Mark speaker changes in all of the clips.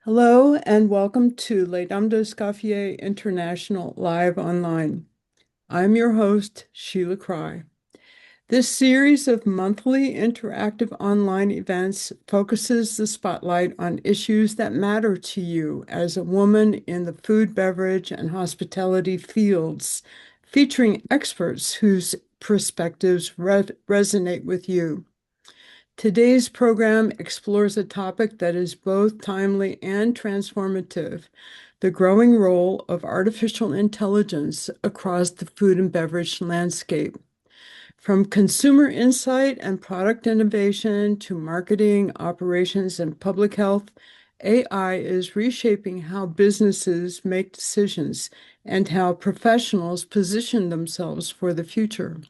Speaker 1: Hello and welcome to Les Dames d'Escoffier International Live Online. I'm your host, Sheila Cry. This series of monthly interactive online events focuses the spotlight on issues that matter to you as a woman in the food, beverage, and hospitality fields, featuring experts whose perspectives resonate with you. Today's program explores a topic that is both timely and transformative: the growing role of artificial intelligence across the food and beverage landscape. From consumer insight and product innovation to marketing, operations, and public health, AI is reshaping how businesses make decisions and how professionals position themselves for the future.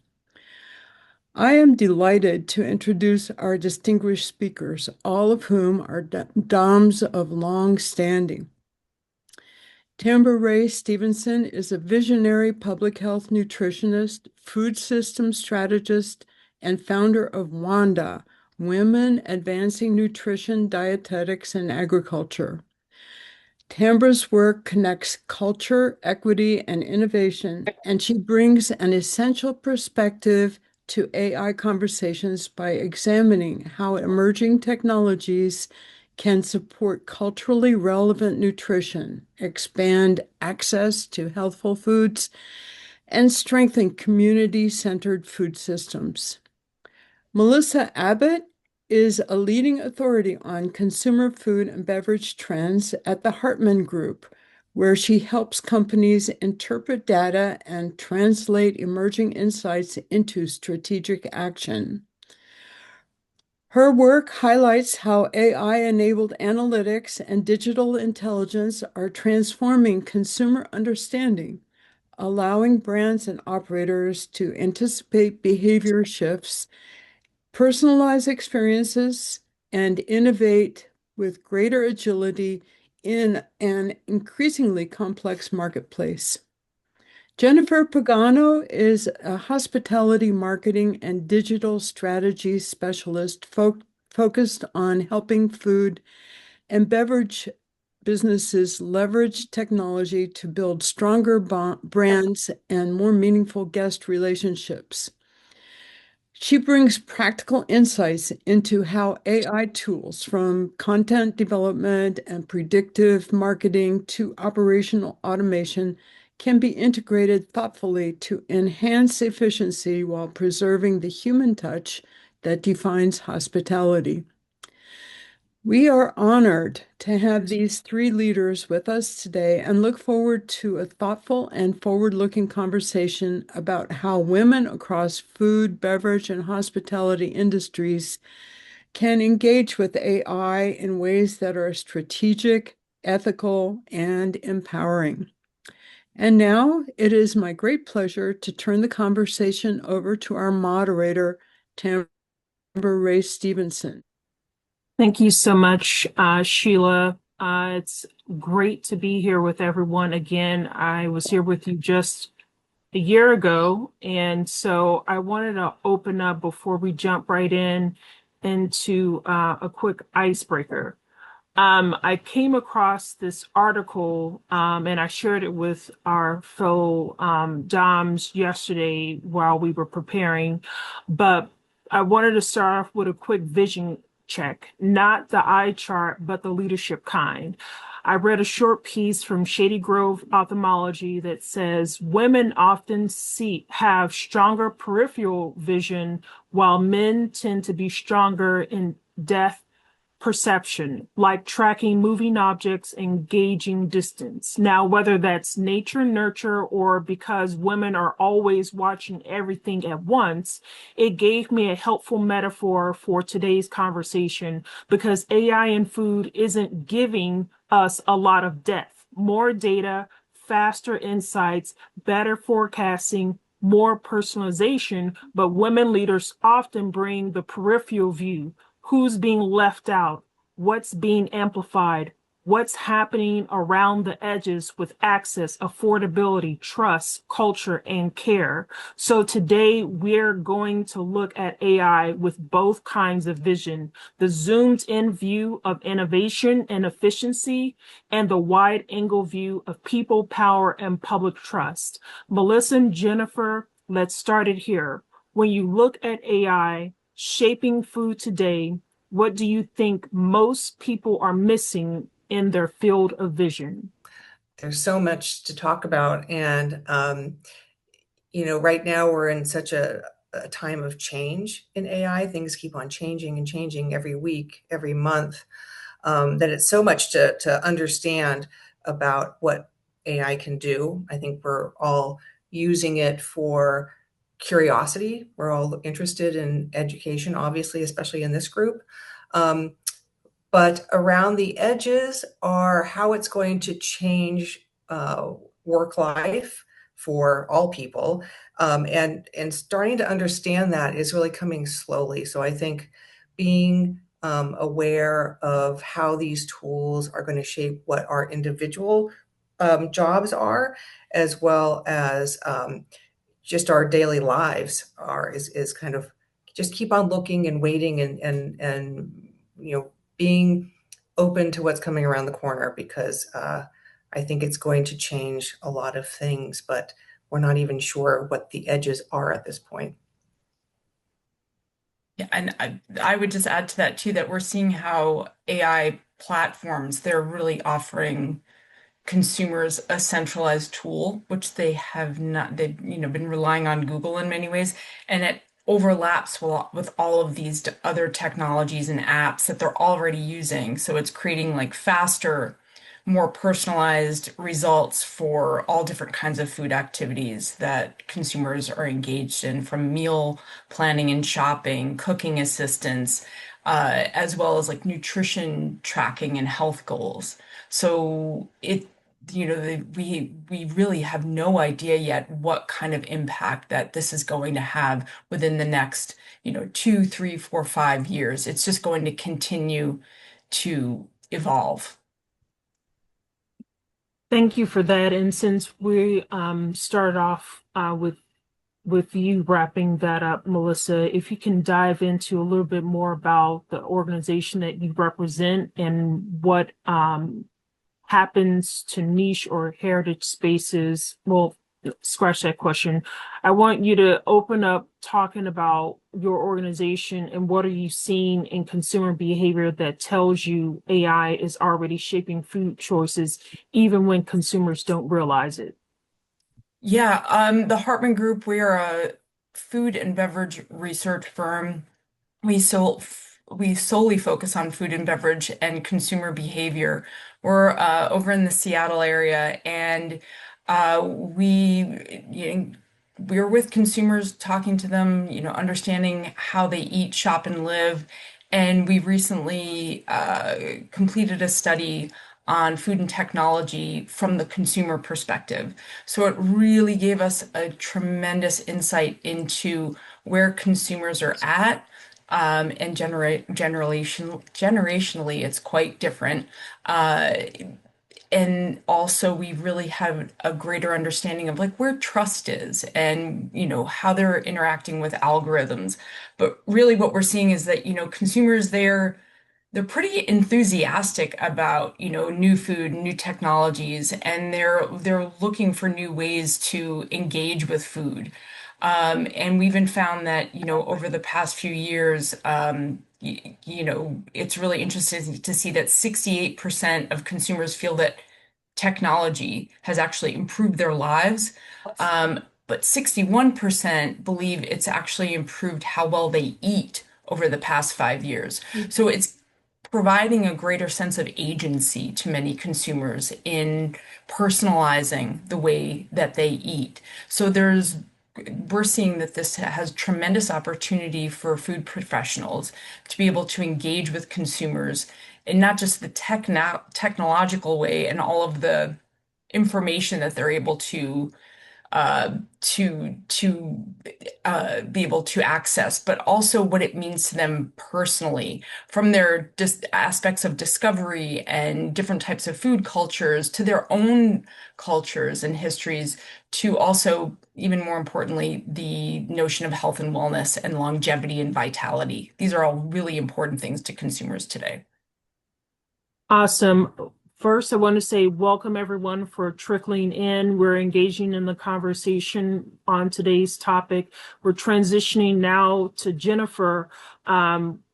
Speaker 1: I am delighted to introduce our distinguished speakers, all of whom are dames of long standing. Raye Stevenson is a visionary public health nutritionist, food system strategist, and founder of WANDA, Women Advancing Nutrition, Dietetics, and Agriculture. Tambra's work connects culture, equity, and innovation, and she brings an essential perspective to AI conversations by examining how emerging technologies can support culturally relevant nutrition, expand access to healthful foods, and strengthen community-centered food systems. Melissa Abbott is a leading authority on consumer food and beverage trends at the Hartman Group, where she helps companies interpret data and translate emerging insights into strategic action. Her work highlights how AI-enabled analytics and digital intelligence are transforming consumer understanding, allowing brands and operators to anticipate behavior shifts, personalize experiences, and innovate with greater agility in an increasingly complex marketplace. Jennifer Pagano is a hospitality marketing and digital strategy specialist focused on helping food and beverage businesses leverage technology to build stronger brands and more meaningful guest relationships. She brings practical insights into how AI tools, from content development and predictive marketing to operational automation, can be integrated thoughtfully to enhance efficiency while preserving the human touch that defines hospitality. We are honored to have these three leaders with us today and look forward to a thoughtful and forward-looking conversation about how women across food, beverage, and hospitality industries can engage with AI in ways that are strategic, ethical, and empowering. And now it is my great pleasure to turn the conversation over to our moderator, Tambra Raye Stevenson.
Speaker 2: Thank you so much, Sheila. It's great to be here with everyone again. I was here with you just a year ago, and so I wanted to open up before we jump right into a quick icebreaker. I came across this article, and I shared it with our fellow Doms yesterday while we were preparing, but I wanted to start off with a quick vision check, not the eye chart, but the leadership kind. I read a short piece from Shady Grove Ophthalmology that says women often have stronger peripheral vision, while men tend to be stronger in depth perception, like tracking moving objects and gauging distance. Now, whether that's nature, nurture, or because women are always watching everything at once, it gave me a helpful metaphor for today's conversation, because AI in food isn't giving us a lot of depth, more data, faster insights, better forecasting, more personalization, but women leaders often bring the peripheral view: who's being left out, what's being amplified, what's happening around the edges with access, affordability, trust, culture, and care. So today we're going to look at AI with both kinds of vision, the zoomed in view of innovation and efficiency, and the wide angle view of people, power, and public trust. Melissa and Jennifer, let's start it here. When you look at AI shaping food today, what do you think most people are missing in their field of vision?
Speaker 3: There's so much to talk about. And, right now we're in such a time of change in AI. Things keep on changing and changing every week, every month, that it's so much to understand about what AI can do. I think we're all using it for curiosity. We're all interested in education, obviously, especially in this group. Um, but around the edges are how it's going to change work life for all people. And starting to understand that is really coming slowly. So I think being aware of how these tools are going to shape what our individual jobs are, as well as just our daily lives are, is kind of just keep on looking and waiting and being open to what's coming around the corner, because I think it's going to change a lot of things, but we're not even sure what the edges are at this point.
Speaker 4: Yeah, and I would just add to that too that we're seeing how AI platforms, they're really offering consumers a centralized tool, which they have not, they've, been relying on Google in many ways, and it overlaps with all of these other technologies and apps that they're already using. So it's creating like faster, more personalized results for all different kinds of food activities that consumers are engaged in, from meal planning and shopping, cooking assistance, as well as like nutrition tracking and health goals. So we really have no idea yet what kind of impact that this is going to have within the next, 2, 3, 4, 5 years. It's just going to continue to evolve.
Speaker 2: Thank you for that. And since we started off with you wrapping that up, Melissa, if you can dive into a little bit more about the organization that you represent and what happens to niche or heritage spaces. Well, scratch that question. I want you to open up talking about your organization and what are you seeing in consumer behavior that tells you AI is already shaping food choices, even when consumers don't realize it.
Speaker 4: Yeah, the Hartman Group, we are a food and beverage research firm. We solely focus on food and beverage and consumer behavior. We're over in the Seattle area, and we're with consumers, talking to them, understanding how they eat, shop, and live. And we recently completed a study on food and technology from the consumer perspective. So it really gave us a tremendous insight into where consumers are at, and generationally, it's quite different. And also, we really have a greater understanding of like where trust is and, how they're interacting with algorithms. But really, what we're seeing is that, consumers, they're pretty enthusiastic about, new food, new technologies, and they're looking for new ways to engage with food. And we even found that, over the past few years, it's really interesting to see that 68% of consumers feel that technology has actually improved their lives. But 61% believe it's actually improved how well they eat over the past 5 years. So it's providing a greater sense of agency to many consumers in personalizing the way that they eat. So we're seeing that this has tremendous opportunity for food professionals to be able to engage with consumers in not just the technological way and all of the information that they're able to be able to access, but also what it means to them personally, from their aspects of discovery and different types of food cultures to their own cultures and histories, to also, even more importantly, the notion of health and wellness and longevity and vitality. These are all really important things to consumers today.
Speaker 2: Awesome. First, I want to say welcome everyone for trickling in. We're engaging in the conversation on today's topic. We're transitioning now to Jennifer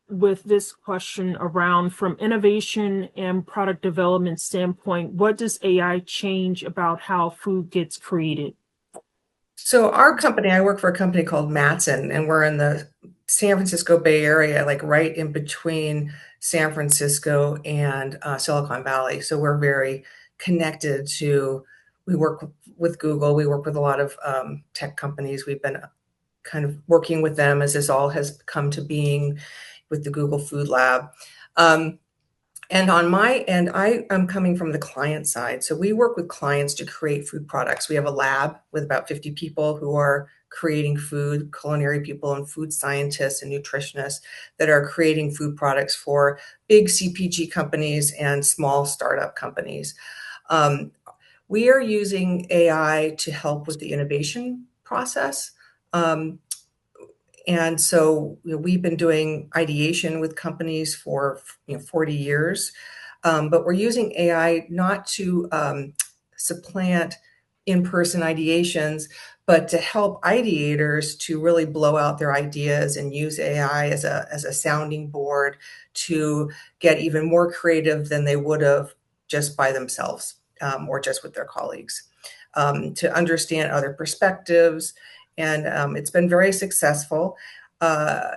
Speaker 2: with this question around, from innovation and product development standpoint, what does AI change about how food gets created?
Speaker 3: So our company, I work for a company called Mattson, and we're in the San Francisco Bay Area, like right in between San Francisco and Silicon Valley. So we're very connected to, we work with Google, we work with a lot of tech companies. We've been kind of working with them as this all has come to being with the Google Food Lab. And on my end, I am coming from the client side. So we work with clients to create food products. We have a lab with about 50 people who are creating food, culinary people and food scientists and nutritionists that are creating food products for big CPG companies and small startup companies. We are using AI to help with the innovation process. And so we've been doing ideation with companies for 40 years, but we're using AI not to supplant in-person ideations, but to help ideators to really blow out their ideas and use AI as a sounding board to get even more creative than they would have just by themselves or just with their colleagues, to understand other perspectives. And it's been very successful. But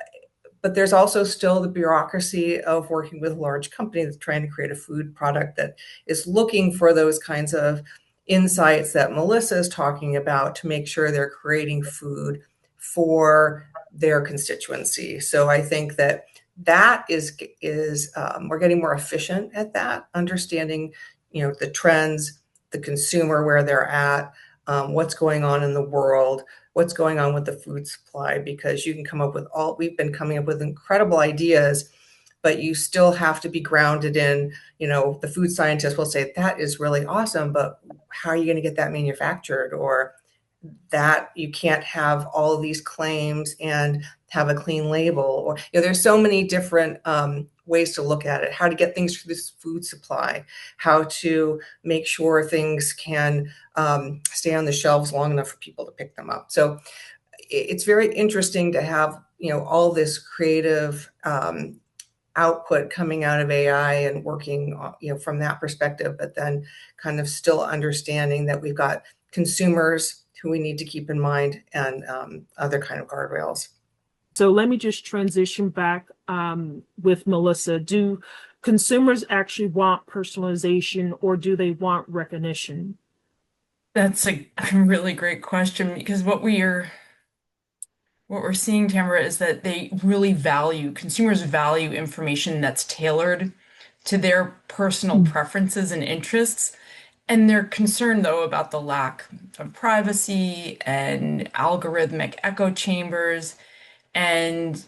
Speaker 3: there's also still the bureaucracy of working with a large company that's trying to create a food product that is looking for those kinds of insights that Melissa is talking about to make sure they're creating food for their constituency. So I think that we're getting more efficient at that, understanding, the trends, the consumer, where they're at, what's going on in the world, what's going on with the food supply, because you can come up with we've been coming up with incredible ideas, but you still have to be grounded in, the food scientists will say, that is really awesome, but how are you going to get that manufactured? Or that you can't have all of these claims and have a clean label, or, there's so many different ways to look at it, how to get things through this food supply, how to make sure things can stay on the shelves long enough for people to pick them up. So it's very interesting to have, all this creative output coming out of AI and working, from that perspective, but then kind of still understanding that we've got consumers who we need to keep in mind and other kind of guardrails.
Speaker 2: So let me just transition back with Melissa. Do consumers actually want personalization, or do they want recognition?
Speaker 4: That's a really great question, because what we're seeing, Tambra, is that consumers value information that's tailored to their personal preferences and interests. And they're concerned, though, about the lack of privacy and algorithmic echo chambers, and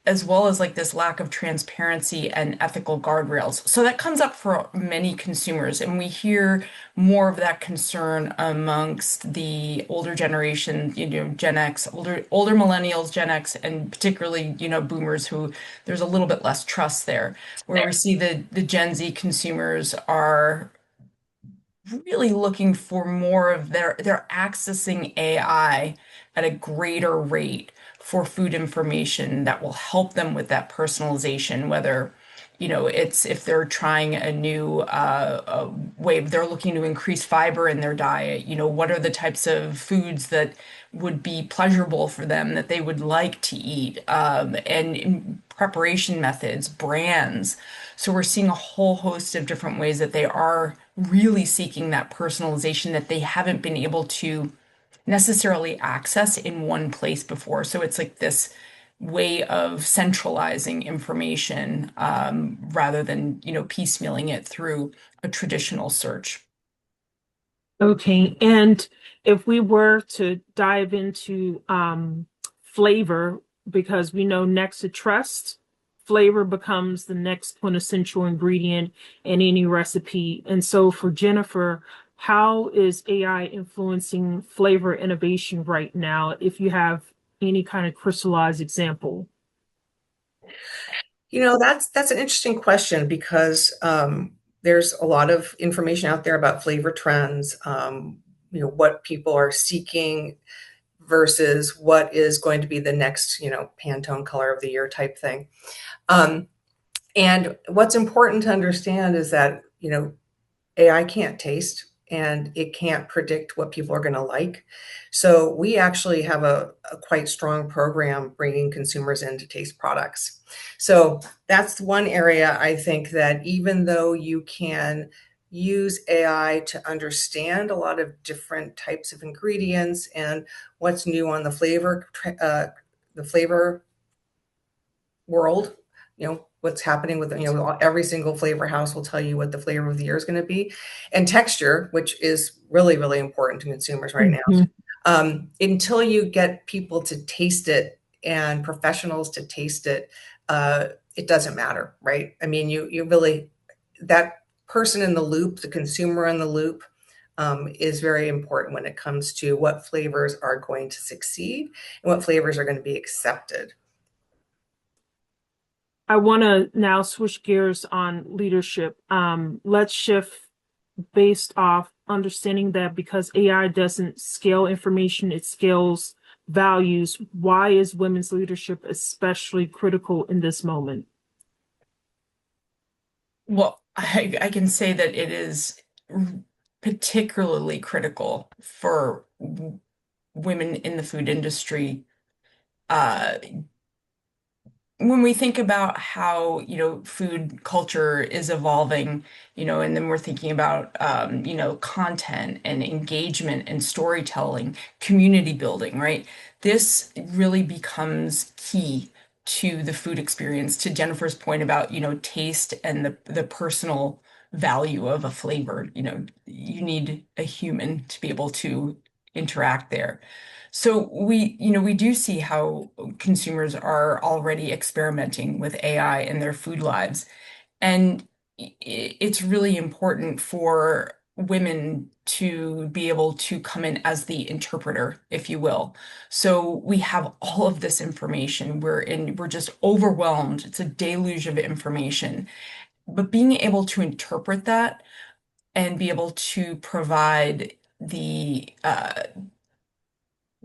Speaker 4: as well as like this lack of transparency and ethical guardrails. So that comes up for many consumers, and we hear more of that concern amongst the older generation, Gen X, older millennials, Gen X, and particularly, boomers, who there's a little bit less trust there, where we see the Gen Z consumers are really looking for more of they're accessing AI at a greater rate for food information that will help them with that personalization, whether it's if they're trying a new way, they're looking to increase fiber in their diet, what are the types of foods that would be pleasurable for them that they would like to eat, and preparation methods, brands. So we're seeing a whole host of different ways that they are really seeking that personalization that they haven't been able to necessarily access in one place before. So it's like this way of centralizing information, rather than, piecemealing it through a traditional search.
Speaker 2: Okay, and if we were to dive into flavor, because we know next to trust, flavor becomes the next quintessential ingredient in any recipe. And so for Jennifer, how is AI influencing flavor innovation right now, if you have any kind of crystallized example?
Speaker 3: That's an interesting question because there's a lot of information out there about flavor trends, what people are seeking versus what is going to be the next, Pantone color of the year type thing. Um, and what's important to understand is that, AI can't taste and it can't predict what people are going to like. So we actually have a quite strong program bringing consumers in to taste products. So that's one area I think that even though you can use AI to understand a lot of different types of ingredients and what's new on the flavor world, what's happening with, every single flavor house will tell you what the flavor of the year is going to be, and texture, which is really, really important to consumers right now.
Speaker 2: Mhm.
Speaker 3: Until you get people to taste it and professionals to taste it, it doesn't matter, right? I mean, you really, that person in the loop, the consumer in the loop, is very important when it comes to what flavors are going to succeed and what flavors are going to be accepted.
Speaker 2: I want to now switch gears on leadership. Let's shift based off understanding that because AI doesn't scale information, it scales values. Why is women's leadership especially critical in this moment?
Speaker 4: Well, I can say that it is particularly critical for women in the food industry. Uh, when we think about how, food culture is evolving, and then we're thinking about, content and engagement and storytelling, community building, right? This really becomes key to the food experience, to Jennifer's point about, taste and the personal value of a flavor. You need a human to be able to interact there. So we do see how consumers are already experimenting with AI in their food lives. And it's really important for women to be able to come in as the interpreter, if you will. So we have all of this information. We're just overwhelmed. It's a deluge of information. But being able to interpret that and be able to provide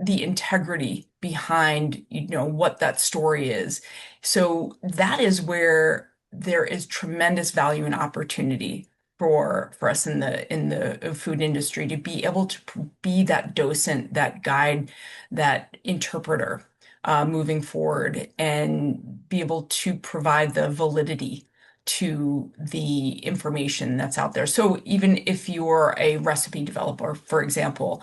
Speaker 4: the integrity behind, what that story is. So that is where there is tremendous value and opportunity for us in the food industry to be able to be that docent, that guide, that interpreter, moving forward, and be able to provide the validity to the information that's out there. So even if you're a recipe developer, for example,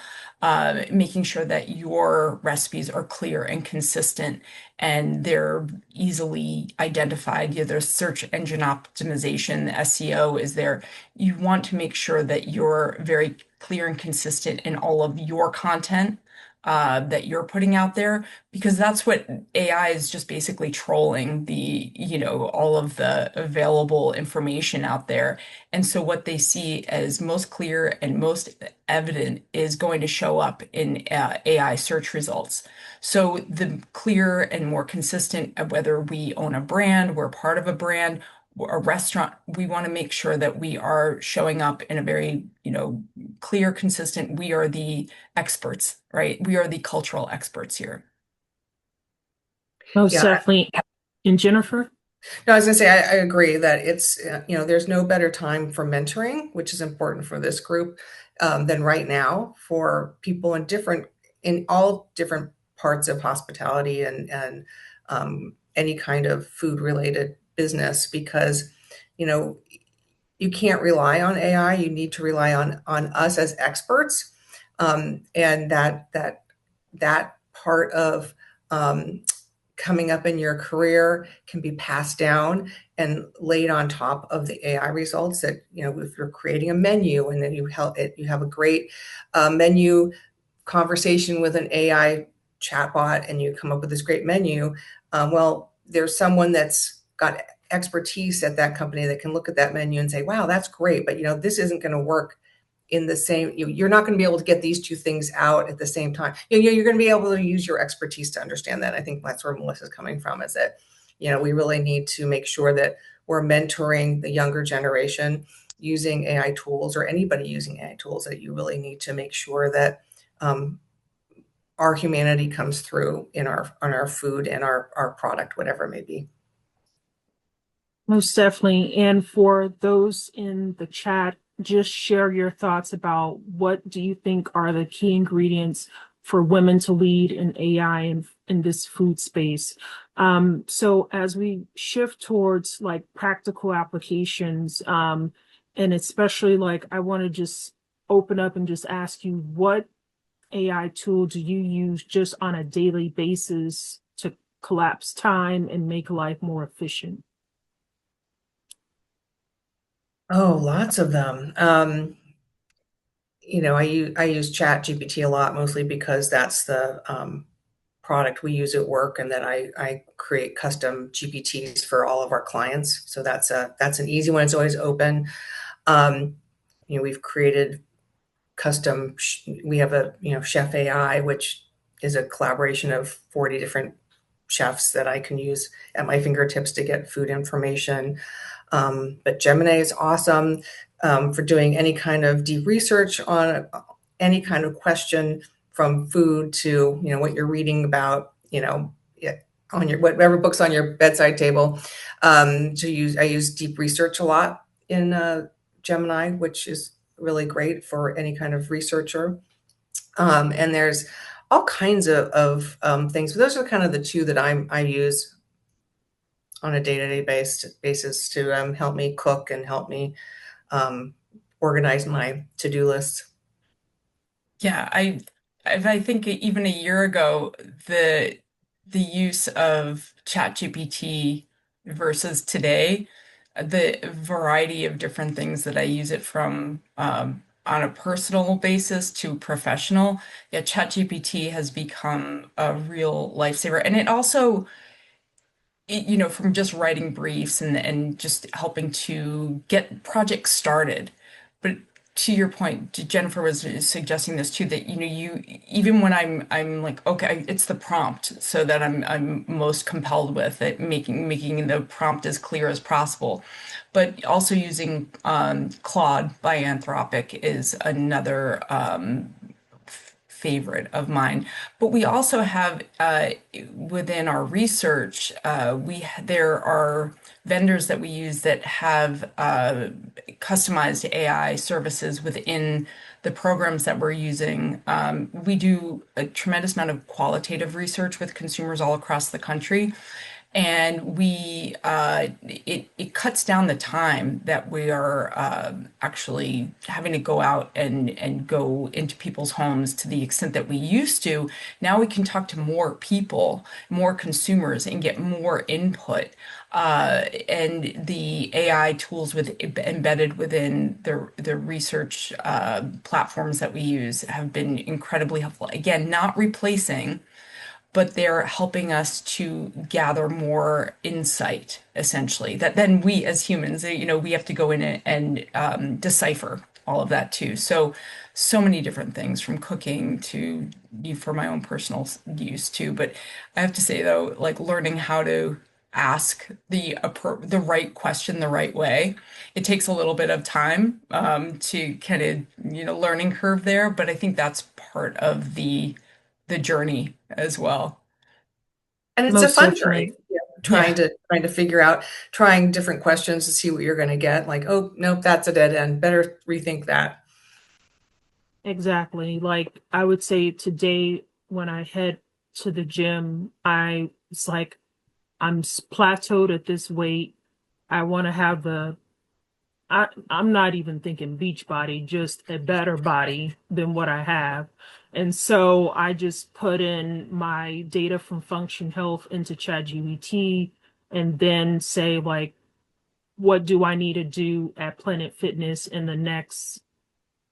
Speaker 4: making sure that your recipes are clear and consistent and they're easily identified. There's search engine optimization, the SEO is there. You want to make sure that you're very clear and consistent in all of your content that you're putting out there, because that's what AI is just basically trolling all of the available information out there. And so what they see as most clear and most evident is going to show up in AI search results. So the clear and more consistent, whether we own a brand, we're part of a brand, a restaurant, we want to make sure that we are showing up in a very, clear, consistent, we are the experts, right? We are the cultural experts here.
Speaker 2: Most
Speaker 3: Yeah,
Speaker 2: definitely. And Jennifer?
Speaker 3: no, I was gonna say I agree that it's there's no better time for mentoring, which is important for this group, than right now for people in all different parts of hospitality and any kind of food related business, because you know you can't rely on AI. You need to rely on us as experts, and that part of um, coming up in your career can be passed down and laid on top of the AI results. That, if you're creating a menu and then you have a great menu conversation with an AI chatbot and you come up with this great menu, well, there's someone that's got expertise at that company that can look at that menu and say, wow, that's great, but this isn't going to work in the same, you're not going to be able to get these two things out at the same time. You're going to be able to use your expertise to understand that. I think that's where Melissa's coming from, is that, we really need to make sure that we're mentoring the younger generation using AI tools, or anybody using AI tools, that you really need to make sure that our humanity comes through in our food and our product, whatever it may be.
Speaker 2: Most definitely. And for those in the chat, just share your thoughts about what do you think are the key ingredients for women to lead in AI in this food space. So as we shift towards like practical applications, and especially like I want to just open up and just ask you, what AI tool do you use just on a daily basis to collapse time and make life more efficient?
Speaker 3: Oh, lots of them. I use Chat GPT a lot, mostly because that's the product we use at work, and that I create custom GPTs for all of our clients. So that's an easy one. It's always open. We've created custom. We have a Chef AI, which is a collaboration of 40 different chefs that I can use at my fingertips to get food information. But Gemini is awesome for doing any kind of deep research on any kind of question, from food to what you're reading about, on your whatever books on your bedside table. I use deep research a lot in Gemini, which is really great for any kind of researcher. And there's all kinds of things, but those are kind of the two that I use on a day-to-day basis to help me cook and help me organize my to-do lists.
Speaker 4: Yeah, I think even a year ago, the use of ChatGPT versus today, the variety of different things that I use it from, on a personal basis to professional, yeah, ChatGPT has become a real lifesaver. And it also, from just writing briefs and just helping to get projects started. But to your point, Jennifer was suggesting this too, that you, even when I'm like, okay, it's the prompt, so that I'm most compelled with it, making the prompt as clear as possible. But also using Claude by Anthropic is another favorite of mine. But we also have within our research, there are vendors that we use that have customized AI services within the programs that we're using. We do a tremendous amount of qualitative research with consumers all across the country. And it cuts down the time that we are actually having to go out and go into people's homes to the extent that we used to. Now we can talk to more people, more consumers, and get more input. And the AI tools embedded within the research platforms that we use have been incredibly helpful. Again, not replacing, but they're helping us to gather more insight, essentially, that then we as humans, we have to go in and decipher all of that too. So many different things, from cooking to for my own personal use too. But I have to say though, like learning how to ask the right question the right way, it takes a little bit of time to kind of, learning curve there. But I think that's part of the journey as well.
Speaker 3: And it's a
Speaker 2: Most
Speaker 3: fun journey,
Speaker 2: definitely.
Speaker 3: trying
Speaker 4: Yeah.
Speaker 3: to figure out, trying different questions to see what you're going to get. Like, oh, nope, that's a dead end. Better rethink that.
Speaker 2: Exactly. Like I would say today when I head to the gym, it's like I'm plateaued at this weight. I want to have I'm not even thinking beach body, just a better body than what I have. And so I just put in my data from Function Health into ChatGPT and then say, like, what do I need to do at Planet Fitness in the next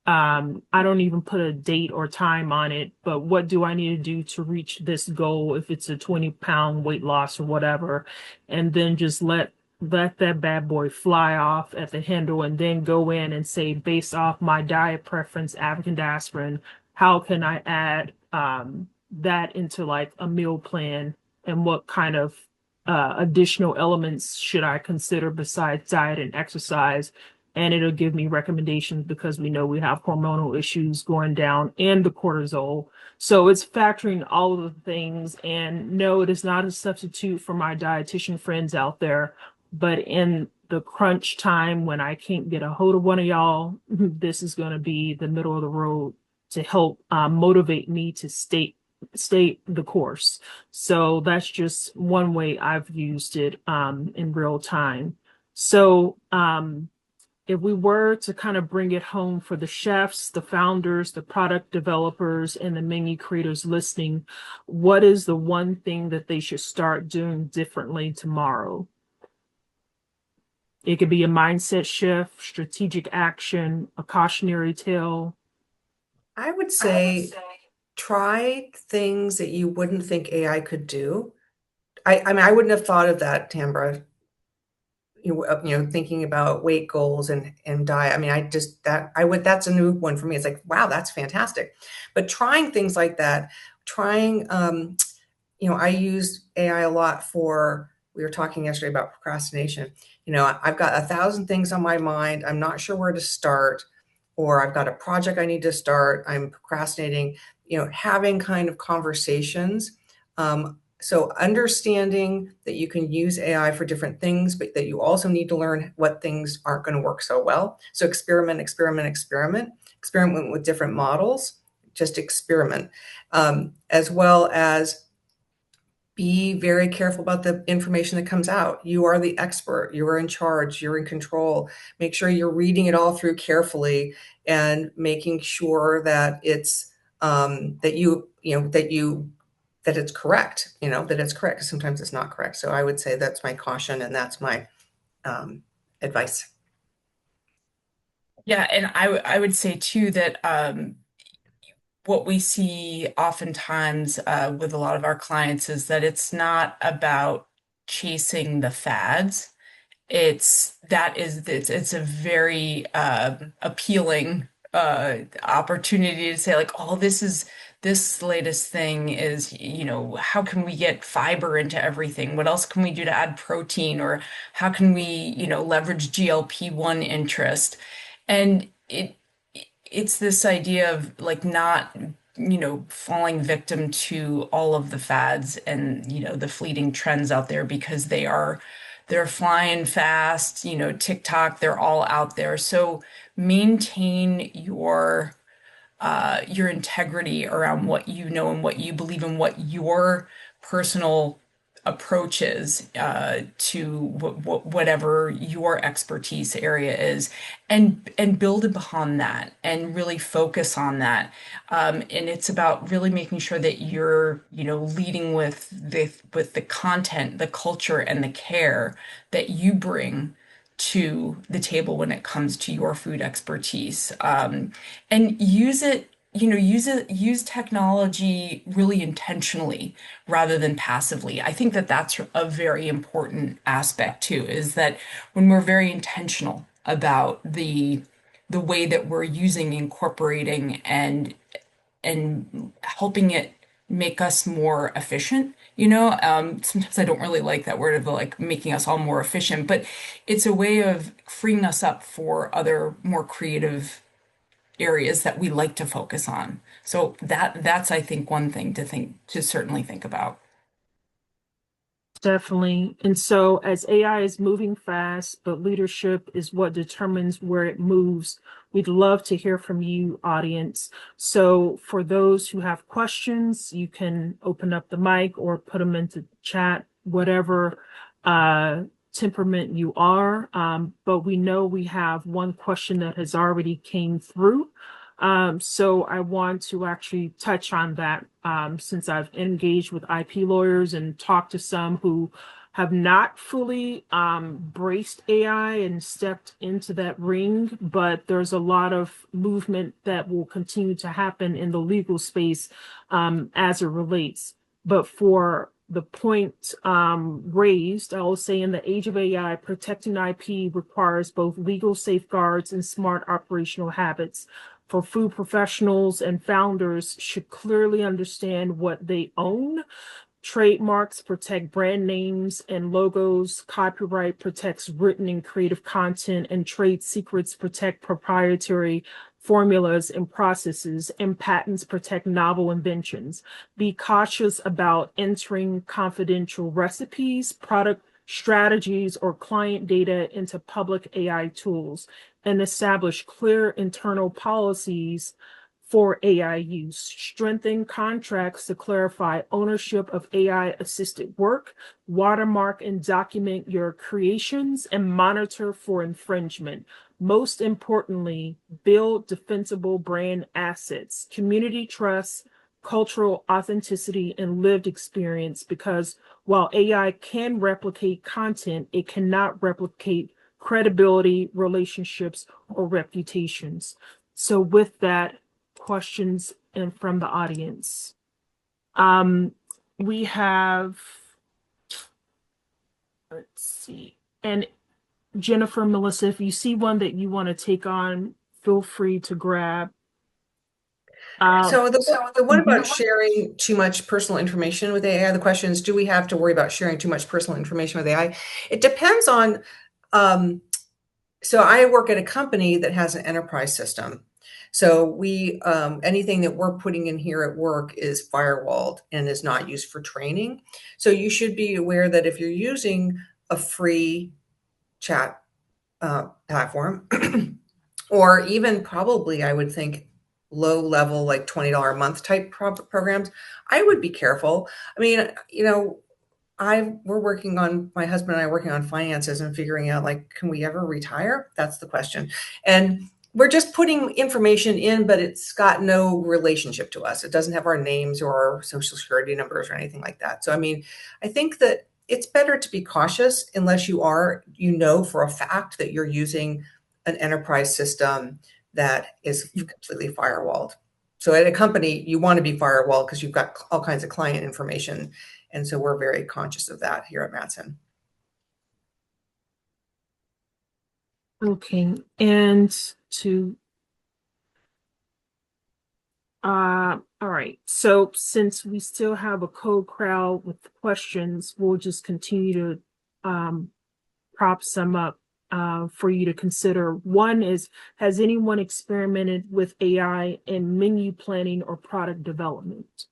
Speaker 2: I don't even put a date or time on it, but what do I need to do to reach this goal if it's a 20-pound weight loss or whatever, and then just let that bad boy fly off at the handle and then go in and say, based off my diet preference, aspirin, how can I add that into like a meal plan, and what kind of additional elements should I consider besides diet and exercise? And it'll give me recommendations because we know we have hormonal issues going down and the cortisol. So it's factoring all of the things. And no, it is not a substitute for my dietitian friends out there. But in the crunch time when I can't get a hold of one of y'all, this is going to be the middle of the road to help motivate me to stay the course. So that's just one way I've used it in real time. So if we were to kind of bring it home for the chefs, the founders, the product developers, and the menu creators listening, what is the one thing that they should start doing differently tomorrow? It could be a mindset shift, strategic action, a cautionary tale.
Speaker 3: I would say try things that you wouldn't think AI could do. I mean, I wouldn't have thought of that, Tambra. Thinking about weight goals and diet. I mean, that's a new one for me. It's like, wow, that's fantastic. But trying things like that, trying, I use AI a lot we were talking yesterday about procrastination. I've got 1,000 things on my mind. I'm not sure where to start, or I've got a project I need to start. I'm procrastinating, having kind of conversations. So understanding that you can use AI for different things, but that you also need to learn what things aren't going to work so well. So experiment with different models, just experiment, as well as be very careful about the information that comes out. You are the expert, you are in charge, you're in control. Make sure you're reading it all through carefully and making sure that it's that it's correct, that it's correct, because sometimes it's not correct. So I would say that's my caution, and that's my advice.
Speaker 4: Yeah, and I would say too that what we see oftentimes with a lot of our clients is that it's not about chasing the fads. It's a very appealing opportunity to say like, oh, this latest thing is, how can we get fiber into everything? What else can we do to add protein? Or how can we, leverage GLP-1 interest? And it's this idea of like not, falling victim to all of the fads and, the fleeting trends out there, because they're flying fast, TikTok, they're all out there. So maintain your integrity around what you know and what you believe in, what your personal approach is to whatever your expertise area is, and build upon that and really focus on that. And it's about really making sure that you're, leading with the content, the culture, and the care that you bring to the table when it comes to your food expertise. And use technology really intentionally rather than passively. I think that that's a very important aspect too, is that when we're very intentional about the way that we're using, incorporating, and helping it make us more efficient. Sometimes I don't really like that word of like making us all more efficient, but it's a way of freeing us up for other more creative areas that we like to focus on. So that's I think one thing to certainly think about.
Speaker 2: Definitely. And so, as AI is moving fast, but leadership is what determines where it moves, we'd love to hear from you, audience. So, for those who have questions, you can open up the mic or put them into chat, whatever temperament you are. But we know we have one question that has already came through. So I want to actually touch on that since I've engaged with IP lawyers and talked to some who have not fully braced AI and stepped into that ring, but there's a lot of movement that will continue to happen in the legal space as it relates. But for the point raised, I will say in the age of AI, protecting IP requires both legal safeguards and smart operational habits. For food professionals and founders should clearly understand what they own. Trademarks protect brand names and logos. Copyright protects written and creative content, and trade secrets protect proprietary formulas and processes, and patents protect novel inventions. Be cautious about entering confidential recipes, product strategies, or client data into public AI tools, and establish clear internal policies for AI use. Strengthen contracts to clarify ownership of AI assisted work, watermark and document your creations, and monitor for infringement. Most importantly, build defensible brand assets, community trust, cultural authenticity, and lived experience, because while AI can replicate content, it cannot replicate credibility, relationships, or reputations. So with that, questions and from the audience. We have, let's see, and Jennifer, Melissa, if you see one that you want to take on, feel free to grab.
Speaker 3: So the one about sharing too much personal information with AI, the question is, do we have to worry about sharing too much personal information with AI? It depends on, so I work at a company that has an enterprise system. So we, anything that we're putting in here at work is firewalled and is not used for training. So you should be aware that if you're using a free chat platform, or even probably, I would think, low level, like $20 a month type programs, I would be careful. I mean, we're working on, my husband and I are working on finances and figuring out, like, can we ever retire? That's the question. And we're just putting information in, but it's got no relationship to us. It doesn't have our names or our social security numbers or anything like that. So, I mean, I think that it's better to be cautious unless you know for a fact that you're using an enterprise system that is completely firewalled. So at a company, you want to be firewalled because you've got all kinds of client information. And so we're very conscious of that here at Mattson.
Speaker 2: Okay, and to all right. So since we still have a code crowd with questions, we'll just continue to prop some up for you to consider. One is, has anyone experimented with AI in menu planning or product development?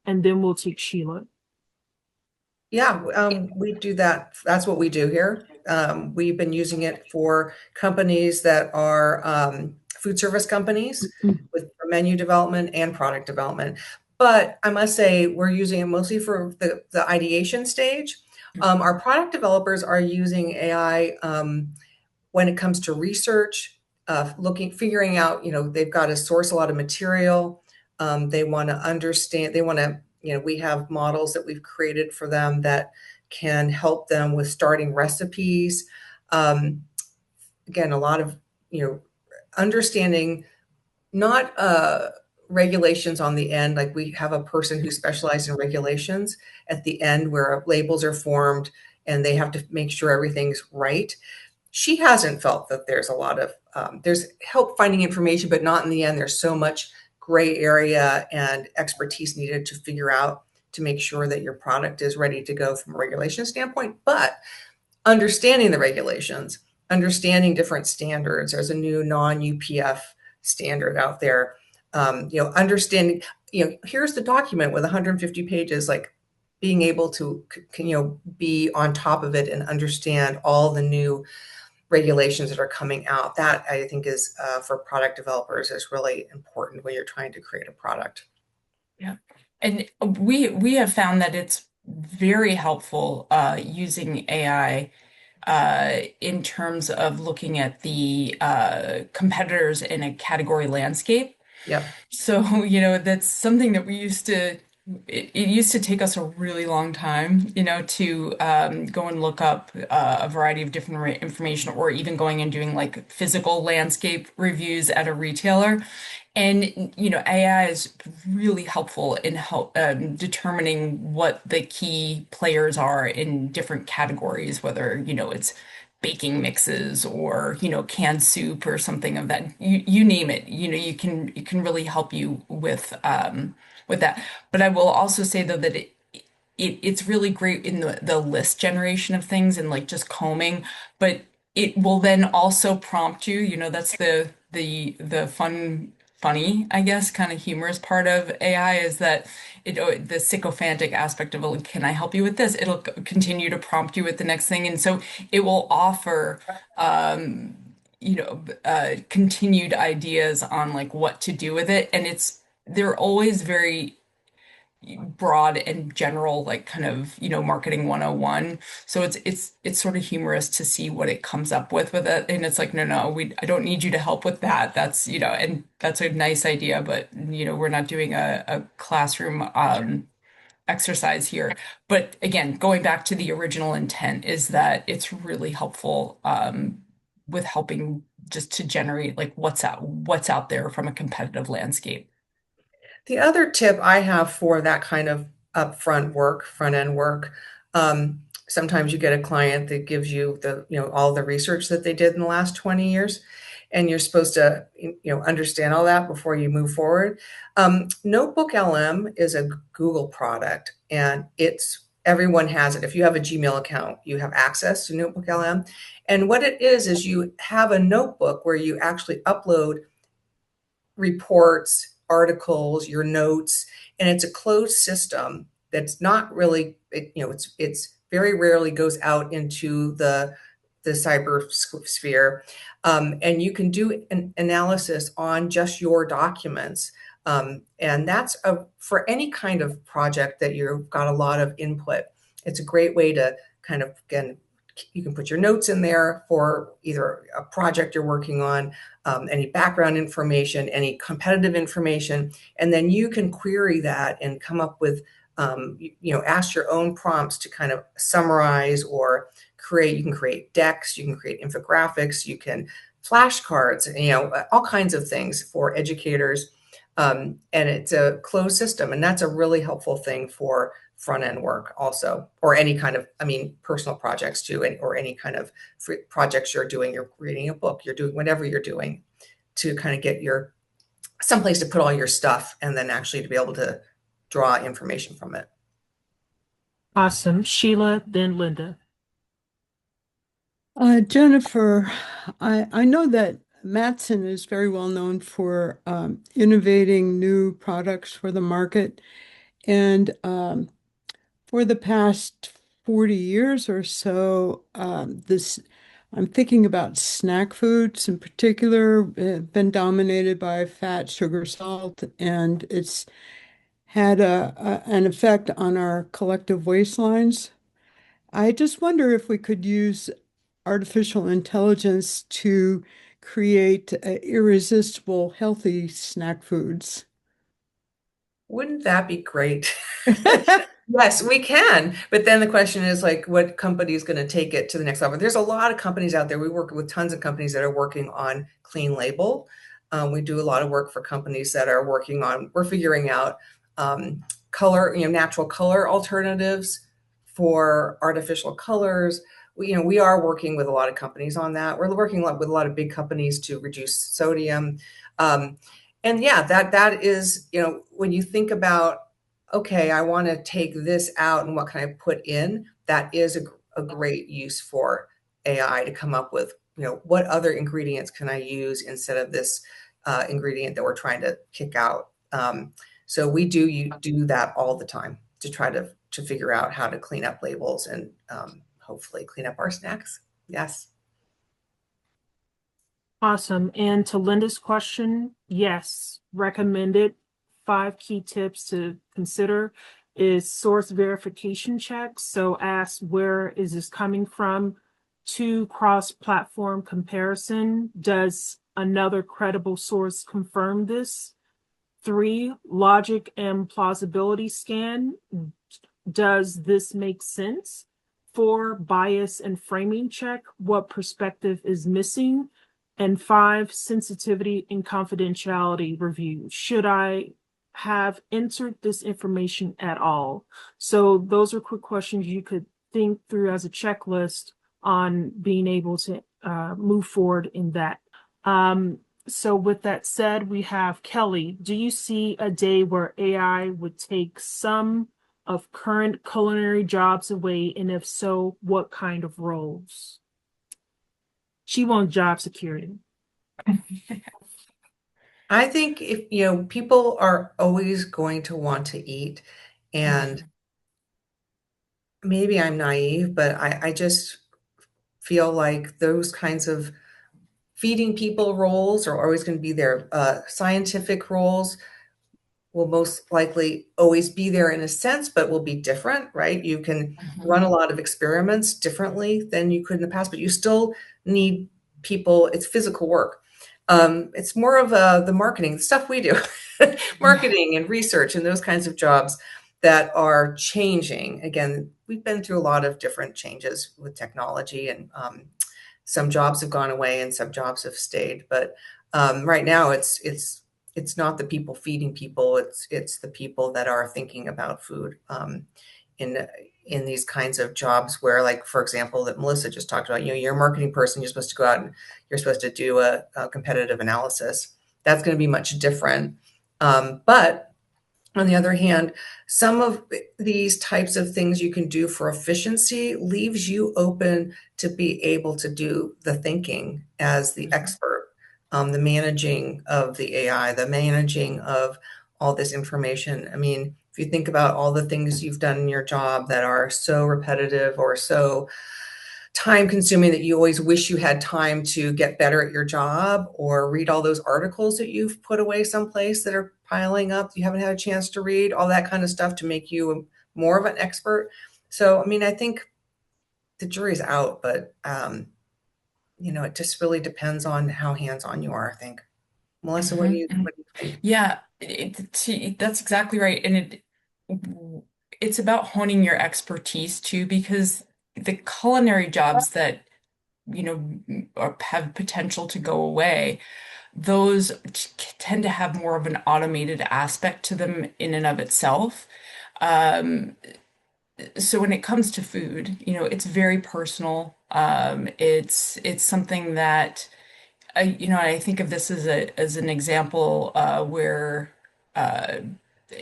Speaker 2: And then we'll take Sheila.
Speaker 3: Yeah, we do that. That's what we do here. We've been using it for companies that are food service companies with menu development and product development. But I must say, we're using it mostly for the ideation stage. Our product developers are using AI when it comes to research, figuring out, they've got to source a lot of material. They want to understand, we have models that we've created for them that can help them with starting recipes. Again, a lot of, understanding, not regulations on the end. Like, we have a person who specializes in regulations at the end where labels are formed and they have to make sure everything's right. She hasn't felt that there's a lot of, there's help finding information, but not in the end. There's so much gray area and expertise needed to figure out to make sure that your product is ready to go from a regulation standpoint. But understanding the regulations, understanding different standards. There's a new non-UPF standard out there. Understanding, here's the document with 150 pages, like being able to, be on top of it and understand all the new regulations that are coming out. That, I think, is for product developers, is really important when you're trying to create a product.
Speaker 4: Yeah. And we have found that it's very helpful using AI in terms of looking at the competitors in a category landscape.
Speaker 3: Yep.
Speaker 4: So, that's something that it used to take us a really long time, to go and look up a variety of different information, or even going and doing like physical landscape reviews at a retailer. And, AI is really helpful in determining what the key players are in different categories, whether, it's baking mixes or, canned soup or something of that. You name it, you can really help you with that. But I will also say though that it's really great in the list generation of things and like just combing, but it will then also prompt you, that's the funny, I guess, kind of humorous part of AI is that the sycophantic aspect of it, can I help you with this? It'll continue to prompt you with the next thing. And so it will offer continued ideas on like what to do with it. And they're always very broad and general, like kind of, marketing 101. So it's sort of humorous to see what it comes up with it. And it's like, no, I don't need you to help with that. That's, and that's a nice idea, but we're not doing a classroom exercise here. But again, going back to the original intent is that it's really helpful with helping just to generate like what's out there from a competitive landscape.
Speaker 3: The other tip I have for that kind of upfront work, front end work, sometimes you get a client that gives you all the research that they did in the last 20 years, and you're supposed to, understand all that before you move forward. Notebook LM is a Google product, and everyone has it. If you have a Gmail account, you have access to Notebook LM. And what it is you have a notebook where you actually upload reports, articles, your notes, and it's a closed system that's not really, it's very rarely goes out into the cyber sphere, and you can do an analysis on just your documents. And that's for any kind of project that you've got a lot of input. It's a great way to kind of, again, you can put your notes in there for either a project you're working on, any background information, any competitive information, and then you can query that and come up with, ask your own prompts to kind of summarize or create. You can create decks, you can create infographics, you can flashcards, all kinds of things for educators. And it's a closed system, and that's a really helpful thing for front end work also, or any kind of, personal projects too, or any kind of projects you're doing. You're reading a book, you're doing whatever you're doing to kind of get your someplace to put all your stuff, and then actually to be able to draw information from it.
Speaker 2: Awesome. Sheila, then Linda.
Speaker 1: Jennifer, I know that Mattson is very well known for innovating new products for the market. And for the past 40 years or so, I'm thinking about snack foods in particular, been dominated by fat, sugar, salt, and it's had an effect on our collective waistlines. I just wonder if we could use artificial intelligence to create irresistible, healthy snack foods.
Speaker 3: Wouldn't that be great? Yes, we can. But then the question is like, what company is going to take it to the next level? There's a lot of companies out there. We work with tons of companies that are working on clean label. We do a lot of work for companies that are we're figuring out color, natural color alternatives for artificial colors. We are working with a lot of companies on that. We're working with a lot of big companies to reduce sodium. And yeah, that is, when you think about, okay, I want to take this out and what can I put in? That is a great use for AI to come up with, what other ingredients can I use instead of this ingredient that we're trying to kick out. So we do that all the time to try to figure out how to clean up labels and hopefully clean up our snacks. Yes.
Speaker 2: Awesome. And to Linda's question, yes, recommended 5 key tips to consider is source verification checks. So ask, where is this coming from? 2, cross-platform comparison. Does another credible source confirm this? 3, logic and plausibility scan. Does this make sense? 4, bias and framing check. What perspective is missing? And 5, sensitivity and confidentiality review. Should I have entered this information at all? So those are quick questions you could think through as a checklist on being able to move forward in that. So with that said, we have Kelly. Do you see a day where AI would take some of current culinary jobs away? And if so, what kind of roles? She wants job security.
Speaker 3: I think if, people are always going to want to eat, and maybe I'm naive, but I just feel like those kinds of feeding people roles are always going to be there. Scientific roles will most likely always be there in a sense, but will be different, right? You can run a lot of experiments differently than you could in the past, but you still need people. It's physical work. It's more of the marketing, the stuff we do, marketing and research and those kinds of jobs that are changing. Again, we've been through a lot of different changes with technology, and some jobs have gone away and some jobs have stayed. But right now, it's not the people feeding people. It's the people that are thinking about food in these kinds of jobs where, like, for example, that Melissa just talked about, you're a marketing person, you're supposed to go out and you're supposed to do a competitive analysis. That's going to be much different. But on the other hand, some of these types of things you can do for efficiency leaves you open to be able to do the thinking as the expert, the managing of the AI, the managing of all this information. I mean, if you think about all the things you've done in your job that are so repetitive or so time consuming that you always wish you had time to get better at your job, or read all those articles that you've put away someplace that are piling up, you haven't had a chance to read, all that kind of stuff to make you more of an expert. So, I mean, I think the jury's out, but, it just really depends on how hands-on you are, I think. Melissa, what do you think?
Speaker 4: Yeah, that's exactly right. And it's about honing your expertise too, because the culinary jobs that, have potential to go away, those tend to have more of an automated aspect to them in and of itself. Um, so when it comes to food, it's very personal. It's something that I think of this as an example where uh,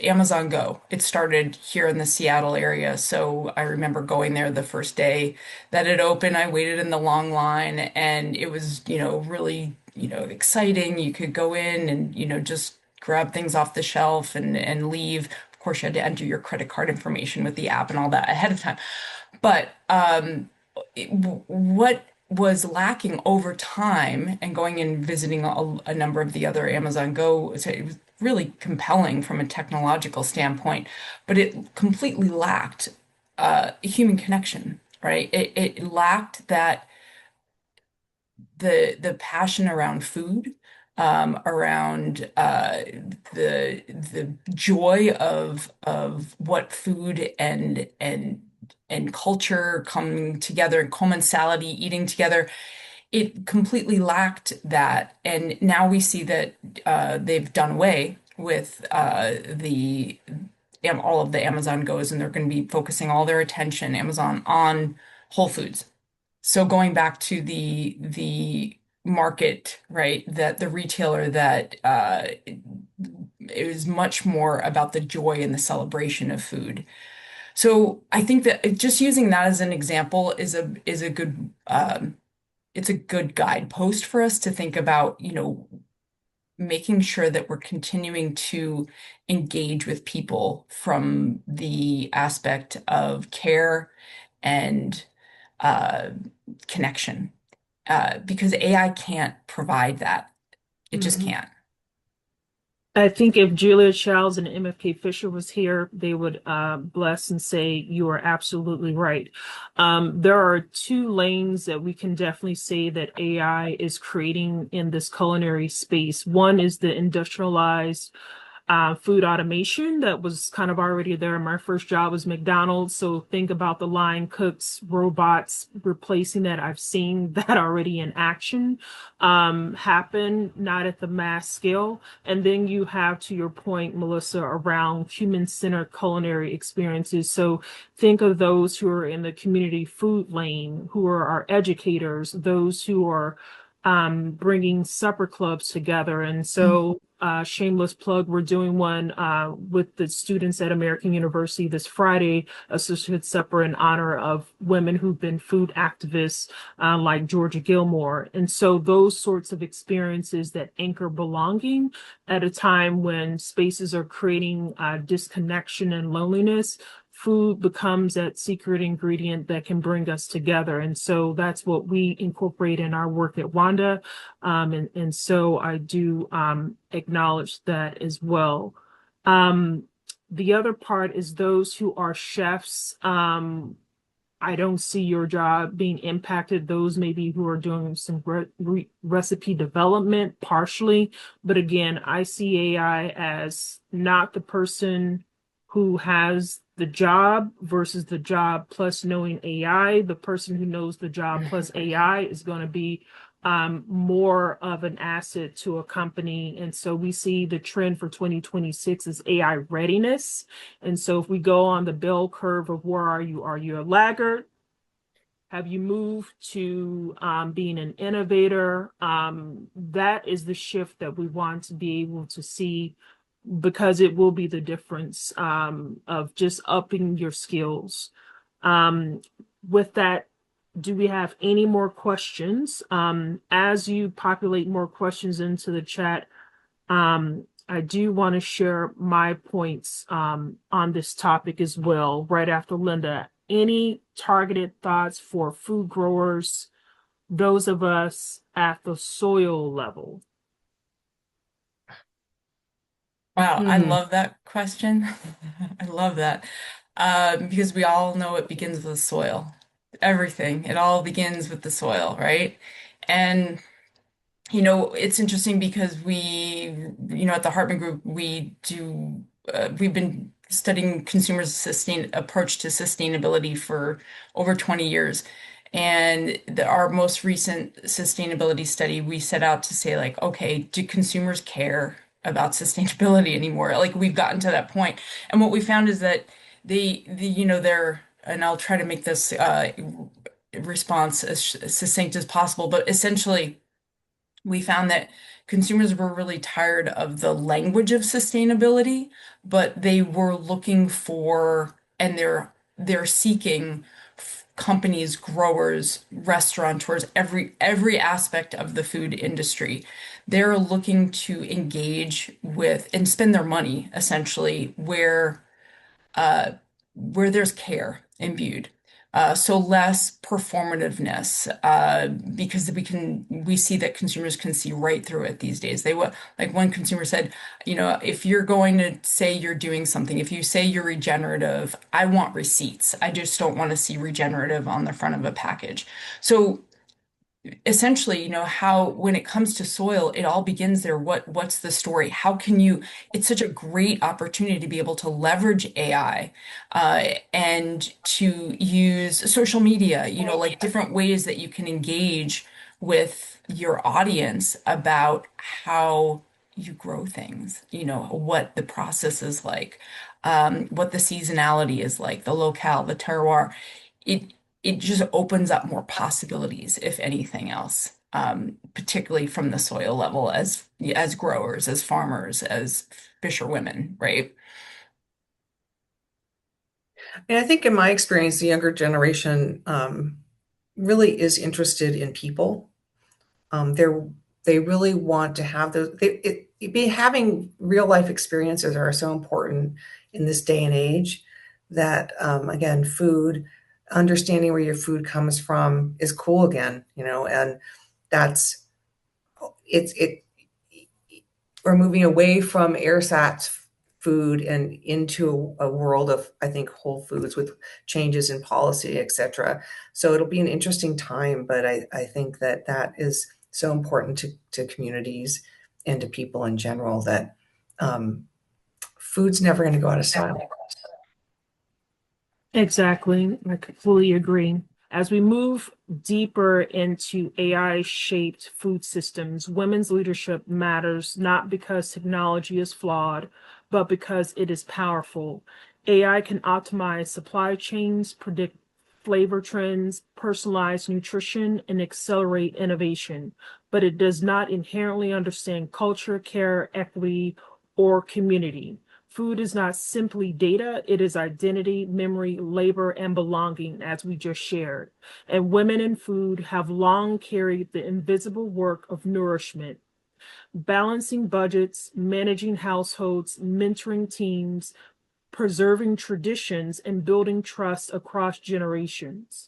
Speaker 4: Amazon Go. It started here in the Seattle area, so I remember going there the first day that it opened. I waited in the long line, and it was really exciting. You could go in and just grab things off the shelf and leave. Of course, you had to enter your credit card information with the app and all that ahead of time. But what was lacking over time, and going and visiting a number of the other Amazon Go, so it was really compelling from a technological standpoint, but it completely lacked human connection, right? It lacked that the passion around food, around the joy of what food and culture coming together, and commensality, eating together. It completely lacked that, and now we see that they've done away with all of the Amazon Goes, and they're going to be focusing all their attention, Amazon, on Whole Foods. So going back to the market, right? That the retailer that it was much more about the joy and the celebration of food. So I think that just using that as an example is a good it's a good guidepost for us to think about, making sure that we're continuing to engage with people from the aspect of care and uh, connection, because AI can't provide that. It just can't.
Speaker 2: I think if Julia Childs and MFK Fisher was here, they would bless and say you are absolutely right. There are 2 lanes that we can definitely say that AI is creating in this culinary space. One is the industrialized food automation that was kind of already there. My first job was McDonald's. So think about the line cooks, robots replacing that. I've seen that already in action happen, not at the mass scale. And then you have, to your point, Melissa, around human-centered culinary experiences. So think of those who are in the community food lane, who are our educators, those who are bringing supper clubs together. And so, shameless plug, we're doing one with the students at American University this Friday, a sisterhood supper in honor of women who've been food activists like Georgia Gilmore. And so those sorts of experiences that anchor belonging at a time when spaces are creating disconnection and loneliness, food becomes that secret ingredient that can bring us together. And so that's what we incorporate in our work at WANDA. And so I do acknowledge that as well. The other part is those who are chefs. I don't see your job being impacted. Those maybe who are doing some recipe development partially. But again, I see AI as not the person who has the job versus the job plus knowing AI. The person who knows the job plus AI is going to be more of an asset to a company. And so we see the trend for 2026 is AI readiness. And so if we go on the bell curve of where are you a laggard? Have you moved to being an innovator? That is the shift that we want to be able to see, because it will be the difference of just upping your skills. With that, do we have any more questions? As you populate more questions into the chat, I do want to share my points on this topic as well, right after Linda. Any targeted thoughts for food growers, those of us at the soil level?
Speaker 4: Wow, I love that question. I love that. Because we all know it begins with the soil. Everything, it all begins with the soil, right? And it's interesting because at the Hartman Group, we've been studying approach to sustainability for over 20 years. And our most recent sustainability study, we set out to say, like, okay, do consumers care about sustainability anymore? Like, we've gotten to that point. And what we found is that they're, and I'll try to make this response as succinct as possible, but essentially, we found that consumers were really tired of the language of sustainability, but they were looking for, and they're seeking companies, growers, restaurateurs, every aspect of the food industry. They're looking to engage with and spend their money essentially where there's care imbued. So less performativeness, because we see that consumers can see right through it these days. Like one consumer said, if you're going to say you're doing something, if you say you're regenerative, I want receipts. I just don't want to see regenerative on the front of a package. So essentially, how when it comes to soil, it all begins there. What's the story? How can you? It's such a great opportunity to be able to leverage AI and to use social media, like different ways that you can engage with your audience about how you grow things, what the process is like, what the seasonality is like, the locale, the terroir. It it just opens up more possibilities, if anything else, particularly from the soil level as growers, as farmers, as fisherwomen, right?
Speaker 3: And I think in my experience, the younger generation really is interested in people. They really want to have those. Having real life experiences are so important in this day and age that again, understanding where your food comes from is cool again, and that's it. We're moving away from airsats food and into a world of, I think, whole foods with changes in policy, et cetera. So it'll be an interesting time, but I think that is so important to communities and to people in general that food's never going to go out of style.
Speaker 2: Exactly. I completely agree. As we move deeper into AI-shaped food systems, women's leadership matters not because technology is flawed, but because it is powerful. AI can optimize supply chains, predict flavor trends, personalize nutrition, and accelerate innovation, but it does not inherently understand culture, care, equity, or community. Food is not simply data, it is identity, memory, labor, and belonging, as we just shared. And women in food have long carried the invisible work of nourishment, balancing budgets, managing households, mentoring teams, preserving traditions, and building trust across generations.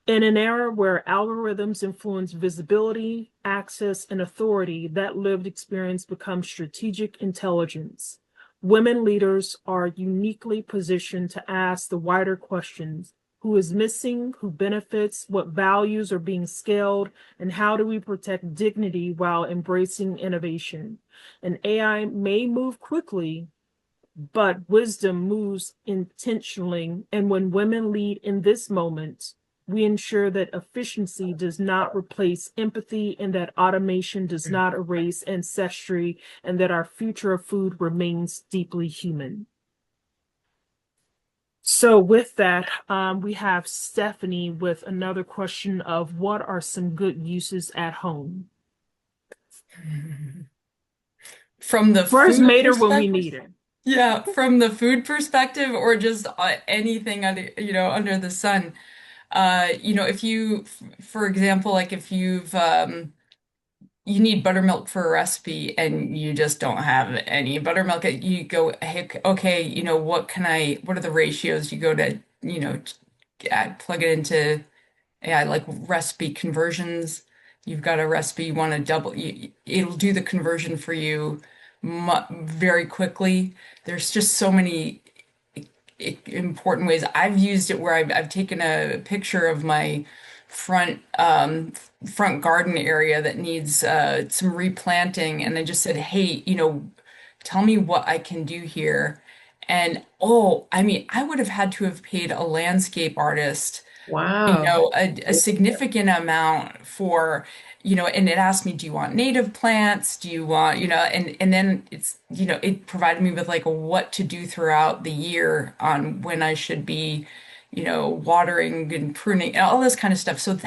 Speaker 2: In an era where algorithms influence visibility, access, and authority, that lived experience becomes strategic intelligence. Women leaders are uniquely positioned to ask the wider questions: who is missing, who benefits, what values are being scaled, and how do we protect dignity while embracing innovation? And AI may move quickly, but wisdom moves intentionally. And when women lead in this moment, we ensure that efficiency does not replace empathy and that automation does not erase ancestry and that our future of food remains deeply human. So with that, we have Stephanie with another question of what are some good uses at home?
Speaker 4: From the
Speaker 2: Where's
Speaker 4: food
Speaker 2: Mater when we
Speaker 4: perspective?
Speaker 2: need it?
Speaker 4: Yeah, from the food perspective or just anything under, under the sun. If you, for example, like if you need buttermilk for a recipe and you just don't have any buttermilk, you go, hey, okay, what are the ratios? You go to, plug it into AI, like recipe conversions. You've got a recipe, you want to it'll do the conversion for you very quickly. There's just so many important ways. I've used it where I've taken a picture of my front front garden area that needs some replanting, and I just said, hey, tell me what I can do here. And oh, I mean, I would have had to have paid a landscape artist
Speaker 3: Wow.
Speaker 4: a significant amount for, and it asked me, do you want native plants? Do you want, and then it provided me with like a what to do throughout the year on when I should be, watering and pruning and all this kind of stuff. So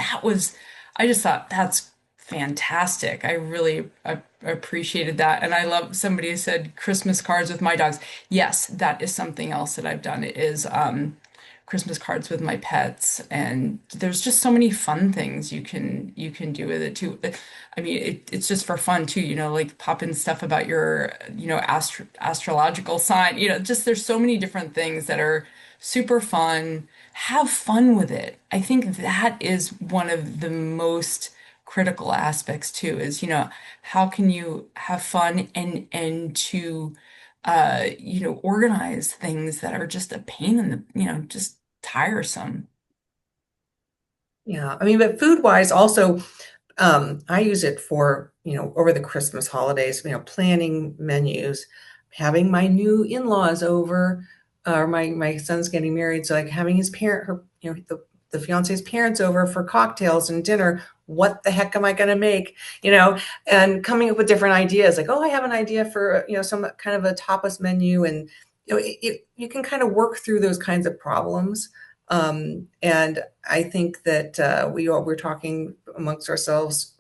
Speaker 4: I just thought that's fantastic. I really appreciated that. And I love somebody said Christmas cards with my dogs. Yes, that is something else that I've done. It is, Christmas cards with my pets, and there's just so many fun things you can do with it too. I mean, it's just for fun too, like pop in stuff about your, astrological sign, just there's so many different things that are super fun. Have fun with it. I think that is one of the most critical aspects too, is, how can you have fun and to organize things that are just a pain in the, just tiresome.
Speaker 3: Yeah. I mean, but food wise, also, I use it for, over the Christmas holidays, planning menus, having my new in-laws over, or my son's getting married. So like having the fiance's parents over for cocktails and dinner. What the heck am I going to make? And coming up with different ideas like, oh, I have an idea for, some kind of a tapas menu. And, you can kind of work through those kinds of problems. And I think that we're talking amongst ourselves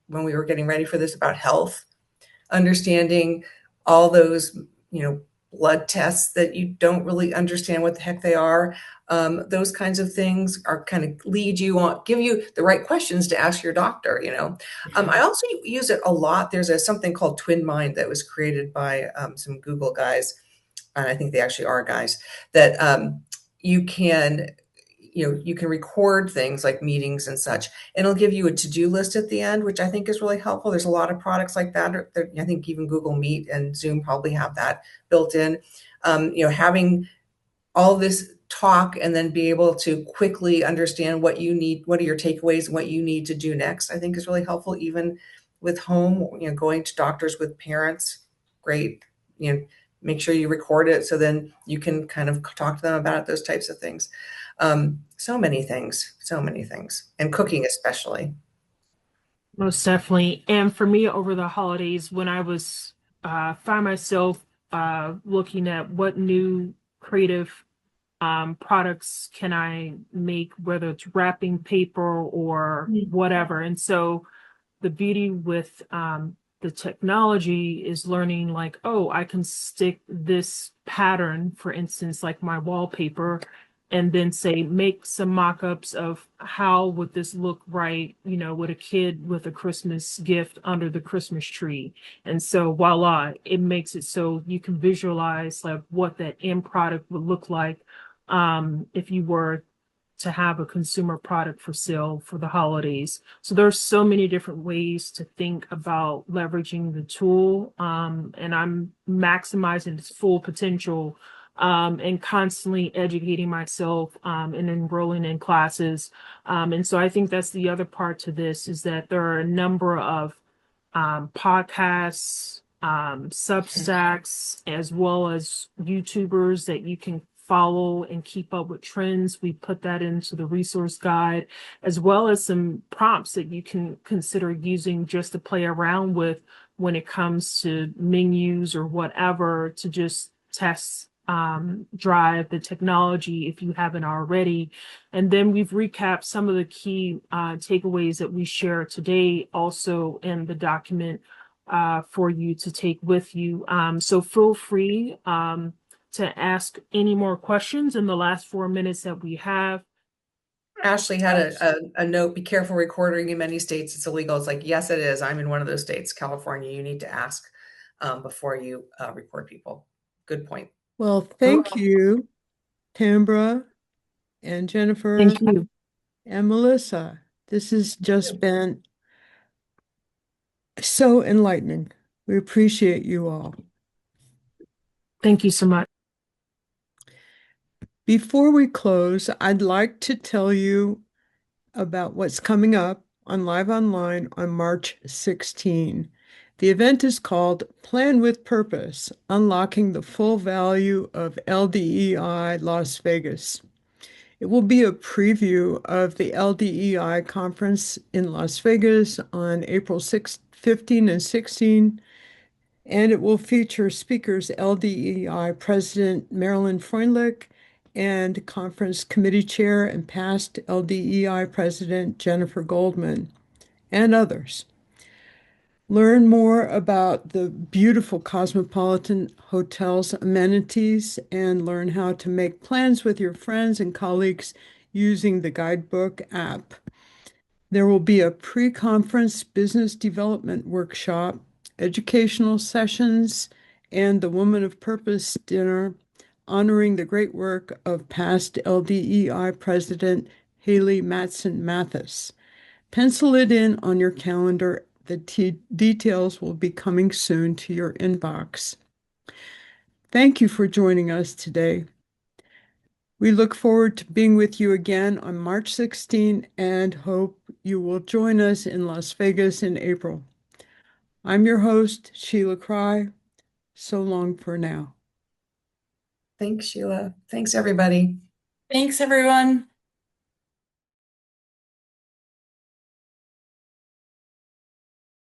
Speaker 3: when we were getting ready for this about health, understanding all those, blood tests that you don't really understand what the heck they are. Those kinds of things are kind of lead you on, give you the right questions to ask your doctor. I also use it a lot. There's something called Twin Mind that was created by some Google guys, and I think they actually are guys that you can you can record things like meetings and such, and it'll give you a to-do list at the end, which I think is really helpful. There's a lot of products like that. I think even Google Meet and Zoom probably have that built in. Having all this talk and then be able to quickly understand what you need, what are your takeaways and what you need to do next, I think is really helpful. Even with home, going to doctors with parents, great. make sure you record it so then you can kind of talk to them about it, those types of things. So many things, and cooking especially.
Speaker 2: Most definitely. And for me, over the holidays, when I was find myself looking at what new creative products can I make, whether it's wrapping paper or whatever. And so the beauty with the technology is learning like, oh, I can stick this pattern, for instance, like my wallpaper, and then say, make some mock-ups of how would this look right, with a kid with a Christmas gift under the Christmas tree. And so voila, it makes it so you can visualize like what that end product would look like if you were to have a consumer product for sale for the holidays. So there's so many different ways to think about leveraging the tool, and I'm maximizing its full potential, and constantly educating myself, and enrolling in classes. And so I think that's the other part to this is that there are a number of podcasts, Substacks, as well as YouTubers that you can follow and keep up with trends. We put that into the resource guide, as well as some prompts that you can consider using just to play around with when it comes to menus or whatever, to just test drive the technology if you haven't already. And then we've recapped some of the key takeaways that we share today also in the document for you to take with you. So feel free to ask any more questions in the last 4 minutes that we have.
Speaker 3: Ashley had a note, be careful recording. In many states it's illegal. It's like, yes, it is. I'm in one of those states, California. You need to ask before you record people. Good point.
Speaker 1: Well, thank you, Tambra and Jennifer
Speaker 2: Thank you.
Speaker 1: and Melissa. This has just been so enlightening. We appreciate you all.
Speaker 2: Thank you so much.
Speaker 1: Before we close, I'd like to tell you about what's coming up on Live Online on March 16. The event is called Plan with Purpose, Unlocking the Full Value of LDEI Las Vegas. It will be a preview of the LDEI conference in Las Vegas on April 6, 15 and 16, and it will feature speakers LDEI President Marilyn Freundlich and Conference Committee Chair and past LDEI President Jennifer Goldman, and others. Learn more about the beautiful Cosmopolitan Hotel's amenities and learn how to make plans with your friends and colleagues using the guidebook app. There will be a pre-conference business development workshop, educational sessions, and the Woman of Purpose dinner honoring the great work of past LDEI President Haley Mattson Mathis. Pencil it in on your calendar. The details will be coming soon to your inbox. Thank you for joining us today. We look forward to being with you again on March 16 and hope you will join us in Las Vegas in April. I'm your host, Sheila Cry. So long for now.
Speaker 3: Thanks, Sheila. Thanks, everybody.
Speaker 4: Thanks, everyone.